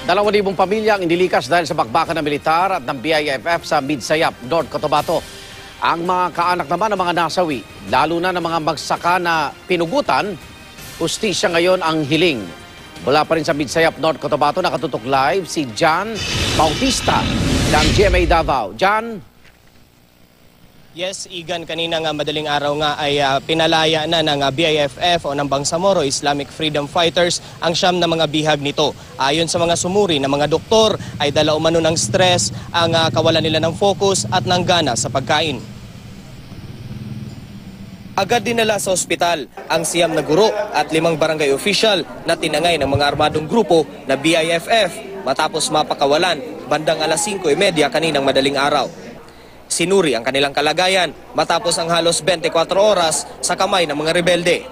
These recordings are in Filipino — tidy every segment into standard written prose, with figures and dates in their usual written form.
2,000 pamilya ang inilikas dahil sa bakbakan ng militar at ng BIFF sa Midsayap, North Cotabato. Ang mga kaanak naman ng mga nasawi, lalo na ng mga magsaka na pinugutan, hustisya ngayon ang hiling. Mula pa rin sa Midsayap, North Cotabato, nakatutok live si John Bautista ng GMA Davao. John? Yes, Igan, kanina nga madaling araw nga ay pinalaya na ng BIFF o ng Bangsamoro Islamic Freedom Fighters ang siyam na mga bihag nito. Ayon sa mga sumuri na mga doktor ay dala umano ng stress, ang kawalan nila ng focus at ng gana sa pagkain. Agad dinala sa ospital ang siyam na guro at 5 barangay official na tinangay ng mga armadong grupo na BIFF matapos mapakawalan bandang alas 5:30 kaninang madaling araw. Sinuri ang kanilang kalagayan matapos ang halos 24 oras sa kamay ng mga rebelde.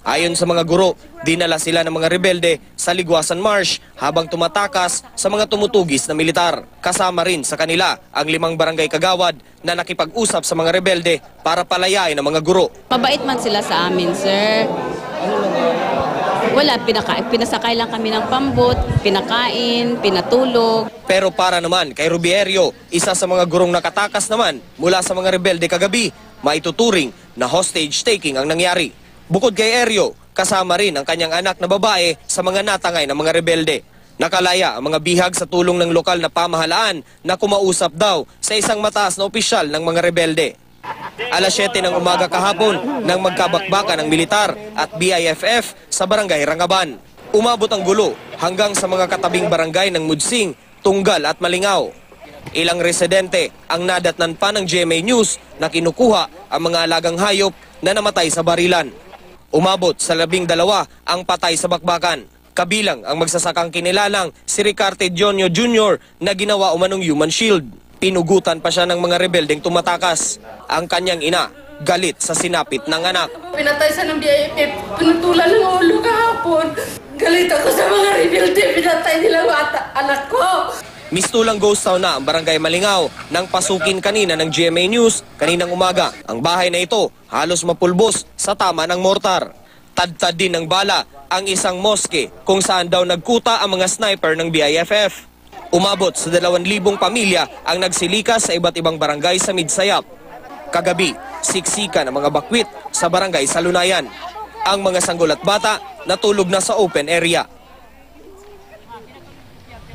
Ayon sa mga guro, dinala sila ng mga rebelde sa Liguasan Marsh habang tumatakas sa mga tumutugis na militar. Kasama rin sa kanila ang 5 barangay kagawad na nakipag-usap sa mga rebelde para palayain ang mga guro. Mabait man sila sa amin, sir. Wala, pinasakay lang kami ng pambot, pinakain, pinatulog. Pero para naman kay Rubierio, isa sa mga gurong nakatakas naman mula sa mga rebelde kagabi, maituturing na hostage taking ang nangyari. Bukod kay Erio, kasama rin ang kanyang anak na babae sa mga natangay ng mga rebelde. Nakalaya ang mga bihag sa tulong ng lokal na pamahalaan na kumausap daw sa isang mataas na opisyal ng mga rebelde. Alas 7 ng umaga kahapon nang magkabakbakan ng militar at BIFF sa barangay Rangaban. Umabot ang gulo hanggang sa mga katabing barangay ng Mudsing, Tunggal at Malingaw. Ilang residente ang nadatnan pa ng GMA News na kinukuha ang mga alagang hayop na namatay sa barilan. Umabot sa 12 ang patay sa bakbakan. Kabilang ang magsasakang kinilalang si Ricarte Dionio Jr. na ginawa umanong human shield. Pinugutan pa siya ng mga rebeldeng tumatakas. Ang kanyang ina, galit sa sinapit ng anak. Pinatay sa ng BIFF, pinutulan ng ulo kahapon. Galit ako sa mga rebelde, pinatay nila ang anak ko. Mistulang ghost town na ang barangay Malingaw nang pasukin kanina ng GMA News kaninang umaga. Ang bahay na ito halos mapulbos sa tama ng mortar. Tad-tad din ng bala ang isang moske kung saan daw nagkuta ang mga sniper ng BIFF. Umabot sa 2,000 pamilya ang nagsilikas sa iba't ibang barangay sa Midsayap. Kagabi, siksika ng mga bakwit sa barangay Salunayan. Ang mga sanggol at bata natulog na sa open area.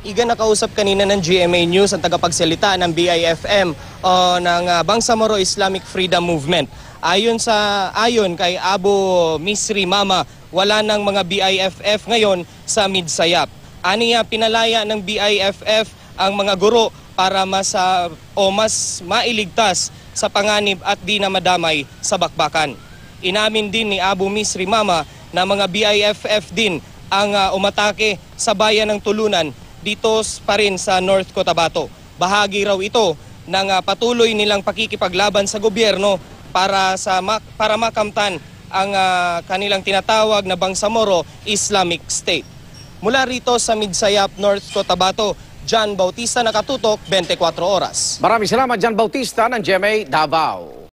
Iga, nakausap kanina ng GMA News ang tagapagsalita ng BIFM o ng Bangsamoro Islamic Freedom Movement. Ayon kay Abu Misri Mama, wala ng mga BIFF ngayon sa Midsayap. Aniya, pinalaya ng BIFF ang mga guro para mas mailigtas sa panganib at di na madamay sa bakbakan. Inamin din ni Abu Misri Mama na mga BIFF din ang umatake sa bayan ng Tulunan dito pa rin sa North Cotabato. Bahagi raw ito ng patuloy nilang pakikipaglaban sa gobyerno para makamtan ang kanilang tinatawag na Bangsamoro Islamic State. Mula rito sa Midsayap, North Cotabato, John Bautista, nakatutok 24 oras. Maraming salamat, John Bautista ng GMA Davao.